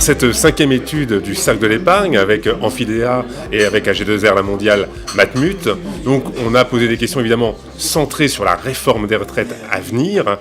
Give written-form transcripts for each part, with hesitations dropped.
Alors cette cinquième étude du cercle de l'épargne avec Amphidea et avec AG2R La Mondiale Matmut, donc on a posé des questions évidemment centrées sur la réforme des retraites à venir.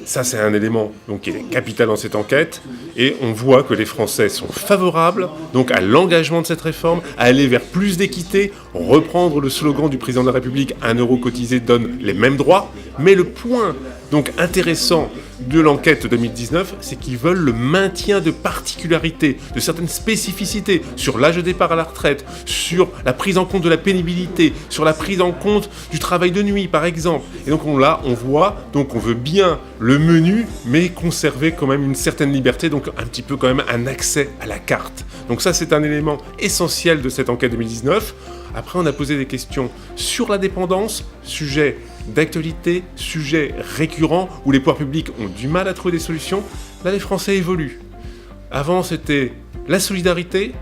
Ça, c'est un élément donc, qui est capital dans cette enquête. Et on voit que les Français sont favorables donc, à l'engagement de cette réforme, à aller vers plus d'équité, reprendre le slogan du président de la République, 1 euro cotisé donne les mêmes droits. Mais le point donc, intéressant de l'enquête 2019, c'est qu'ils veulent le maintien de particularités, de certaines spécificités sur l'âge de départ à la retraite, sur la prise en compte de la pénibilité, sur la prise en compte du travail de nuit, par exemple. Et donc on voit, donc on veut bien le menu, mais conserver quand même une certaine liberté, donc un petit peu quand même un accès à la carte. Donc ça, c'est un élément essentiel de cette enquête 2019. Après, on a posé des questions sur la dépendance, sujet d'actualité, sujet récurrent, où les pouvoirs publics ont du mal à trouver des solutions. Là, les Français évoluent. Avant, c'était la solidarité.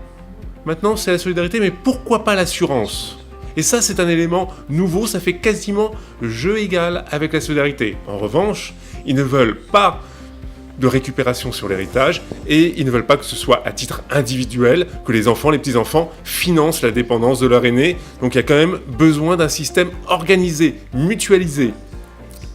Maintenant, c'est la solidarité, mais pourquoi pas l'assurance ? Et ça, c'est un élément nouveau, ça fait quasiment jeu égal avec la solidarité. En revanche, ils ne veulent pas de récupération sur l'héritage et ils ne veulent pas que ce soit à titre individuel, que les enfants, les petits-enfants financent la dépendance de leur aîné. Donc il y a quand même besoin d'un système organisé, mutualisé.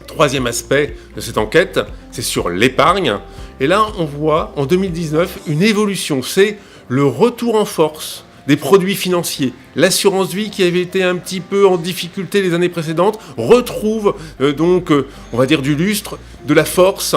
Troisième aspect de cette enquête, c'est sur l'épargne. Et là, on voit en 2019 une évolution, c'est le retour en force des produits financiers. L'assurance vie qui avait été un petit peu en difficulté les années précédentes retrouve on va dire du lustre, de la force,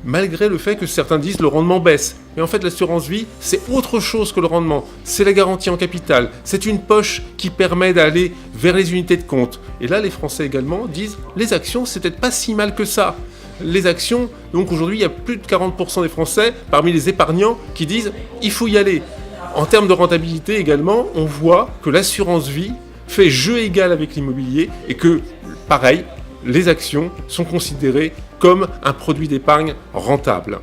malgré le fait que certains disent le rendement baisse. Mais en fait, l'assurance vie, c'est autre chose que le rendement. C'est la garantie en capital. C'est une poche qui permet d'aller vers les unités de compte. Et là, les Français également disent les actions, c'est peut-être pas si mal que ça. Les actions, donc aujourd'hui, il y a plus de 40% des Français, parmi les épargnants, qui disent il faut y aller. En termes de rentabilité également, on voit que l'assurance vie fait jeu égal avec l'immobilier et que, pareil, les actions sont considérées comme un produit d'épargne rentable.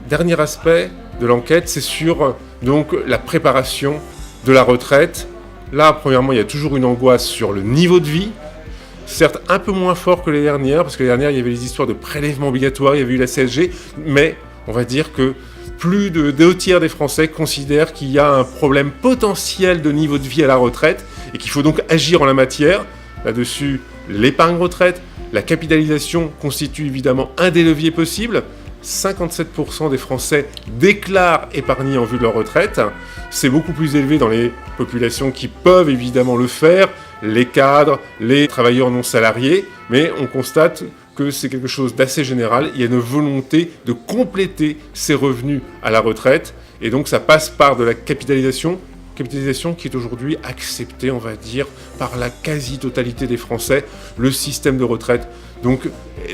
Dernier aspect de l'enquête, c'est sur donc, la préparation de la retraite. Là, premièrement, il y a toujours une angoisse sur le niveau de vie, certes un peu moins fort que les dernières, parce que les dernières, il y avait les histoires de prélèvements obligatoires, il y avait eu la CSG, mais on va dire que plus de 2 tiers des Français considèrent qu'il y a un problème potentiel de niveau de vie à la retraite et qu'il faut donc agir en la matière. Là-dessus, l'épargne retraite, la capitalisation constitue évidemment un des leviers possibles. 57% des Français déclarent épargner en vue de leur retraite. C'est beaucoup plus élevé dans les populations qui peuvent évidemment le faire, les cadres, les travailleurs non salariés, mais on constate que c'est quelque chose d'assez général. Il y a une volonté de compléter ses revenus à la retraite, et donc ça passe par de la capitalisation qui est aujourd'hui acceptée, on va dire, par la quasi-totalité des Français. Le système de retraite donc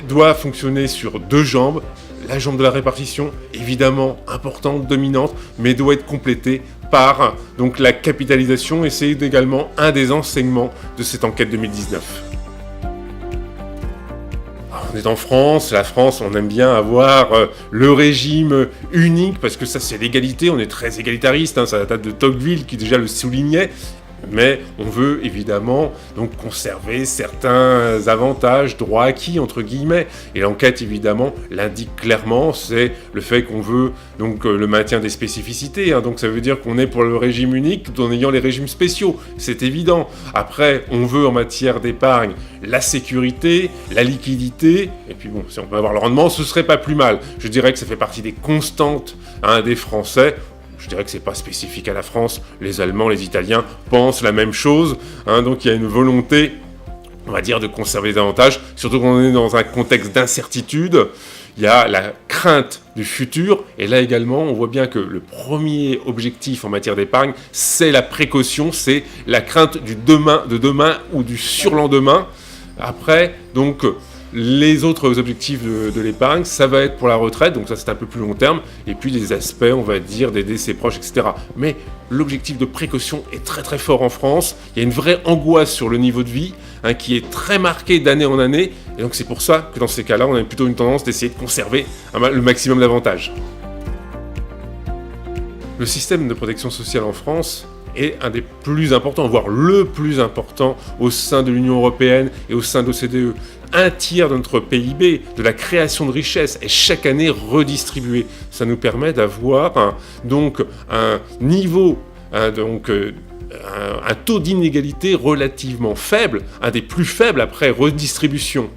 doit fonctionner sur 2 jambes. La jambe de la répartition, évidemment importante, dominante, mais doit être complétée par donc, la capitalisation, et c'est également un des enseignements de cette enquête 2019. On est en France, la France, on aime bien avoir le régime unique, parce que ça c'est l'égalité, on est très égalitariste, ça date de Tocqueville qui déjà le soulignait, mais on veut évidemment donc conserver certains avantages, droits acquis entre guillemets, et l'enquête évidemment l'indique clairement, c'est le fait qu'on veut donc le maintien des spécificités, donc ça veut dire qu'on est pour le régime unique tout en ayant les régimes spéciaux, c'est évident. Après, on veut en matière d'épargne la sécurité, la liquidité, et puis bon, si on peut avoir le rendement, ce serait pas plus mal. Je dirais que ça fait partie des constantes des Français. Je dirais que c'est pas spécifique à la France, les Allemands, les Italiens pensent la même chose, donc il y a une volonté, on va dire, de conserver des avantages, surtout quand on est dans un contexte d'incertitude. Il y a la crainte du futur, et là également, on voit bien que le premier objectif en matière d'épargne, c'est la précaution, c'est la crainte de demain ou du surlendemain. Après, donc, les autres objectifs de l'épargne, ça va être pour la retraite, donc ça c'est un peu plus long terme, et puis des aspects, on va dire, des décès proches, etc. Mais l'objectif de précaution est très très fort en France, il y a une vraie angoisse sur le niveau de vie, qui est très marquée d'année en année, et donc c'est pour ça que dans ces cas-là, on a plutôt une tendance d'essayer de conserver le maximum d'avantages. Le système de protection sociale en France, est un des plus importants, voire le plus important au sein de l'Union européenne et au sein de l'OCDE. Un tiers de notre PIB, de la création de richesses, est chaque année redistribué. Ça nous permet d'avoir donc un niveau, un taux d'inégalité relativement faible, un des plus faibles après redistribution.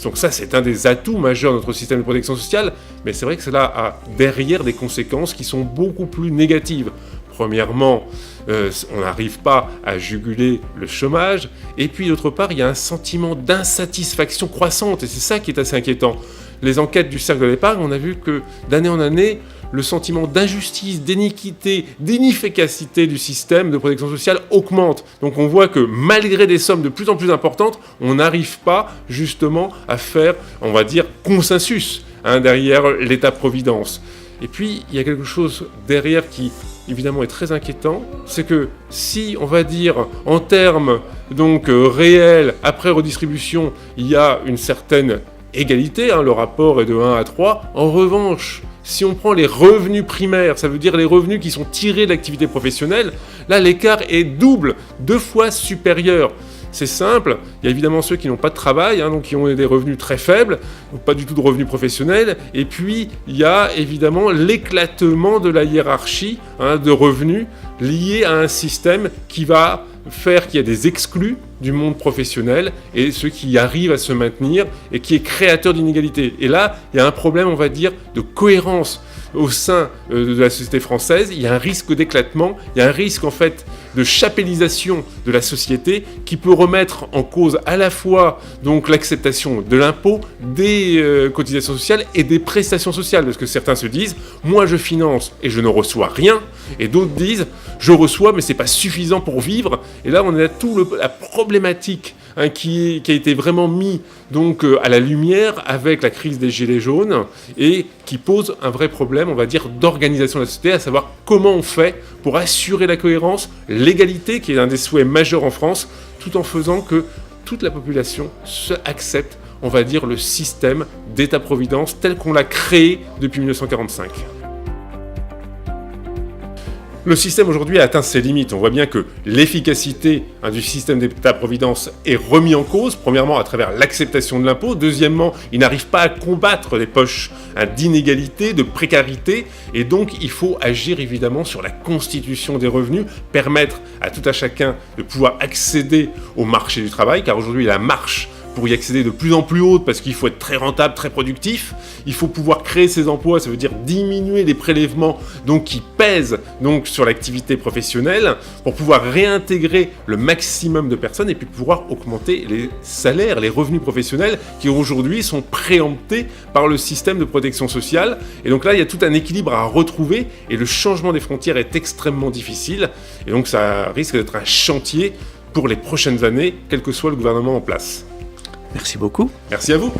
Donc ça, c'est un des atouts majeurs de notre système de protection sociale, mais c'est vrai que cela a derrière des conséquences qui sont beaucoup plus négatives. Premièrement, on n'arrive pas à juguler le chômage, et puis d'autre part, il y a un sentiment d'insatisfaction croissante, et c'est ça qui est assez inquiétant. Les enquêtes du Cercle de l'Épargne, on a vu que d'année en année, le sentiment d'injustice, d'iniquité, d'inefficacité du système de protection sociale augmente. Donc on voit que malgré des sommes de plus en plus importantes, on n'arrive pas justement à faire, on va dire, consensus derrière l'État-providence. Et puis, il y a quelque chose derrière qui, évidemment, est très inquiétant, c'est que si, on va dire, en termes donc réels, après redistribution, il y a une certaine égalité, le rapport est de 1 à 3, en revanche, si on prend les revenus primaires, ça veut dire les revenus qui sont tirés de l'activité professionnelle, là, l'écart est double, 2 fois supérieur. C'est simple, il y a évidemment ceux qui n'ont pas de travail, donc qui ont des revenus très faibles, ou pas du tout de revenus professionnels, et puis il y a évidemment l'éclatement de la hiérarchie de revenus lié à un système qui va faire qu'il y a des exclus du monde professionnel et ceux qui arrivent à se maintenir et qui est créateur d'inégalités. Et là, il y a un problème, on va dire, de cohérence au sein de la société française. Il y a un risque d'éclatement, il y a un risque en fait de chapellisation de la société qui peut remettre en cause à la fois donc l'acceptation de l'impôt, des cotisations sociales et des prestations sociales, parce que certains se disent moi je finance et je ne reçois rien, et d'autres disent je reçois mais c'est pas suffisant pour vivre. Et là on a la problématique qui a été vraiment mis donc à la lumière avec la crise des Gilets jaunes et qui pose un vrai problème, on va dire, d'organisation de la société, à savoir comment on fait pour assurer la cohérence, l'égalité, qui est un des souhaits majeurs en France, tout en faisant que toute la population accepte, on va dire, le système d'État-providence tel qu'on l'a créé depuis 1945. Le système aujourd'hui a atteint ses limites. On voit bien que l'efficacité du système d'État-providence est remise en cause, premièrement à travers l'acceptation de l'impôt, deuxièmement, il n'arrive pas à combattre les poches d'inégalité, de précarité, et donc il faut agir évidemment sur la constitution des revenus, permettre à tout à chacun de pouvoir accéder au marché du travail, car aujourd'hui la marche pour y accéder de plus en plus haute, parce qu'il faut être très rentable, très productif. Il faut pouvoir créer ces emplois, ça veut dire diminuer les prélèvements donc, qui pèsent donc, sur l'activité professionnelle, pour pouvoir réintégrer le maximum de personnes et puis pouvoir augmenter les salaires, les revenus professionnels qui aujourd'hui sont préemptés par le système de protection sociale. Et donc là, il y a tout un équilibre à retrouver et le changement des frontières est extrêmement difficile. Et donc ça risque d'être un chantier pour les prochaines années, quel que soit le gouvernement en place. Merci beaucoup. Merci à vous.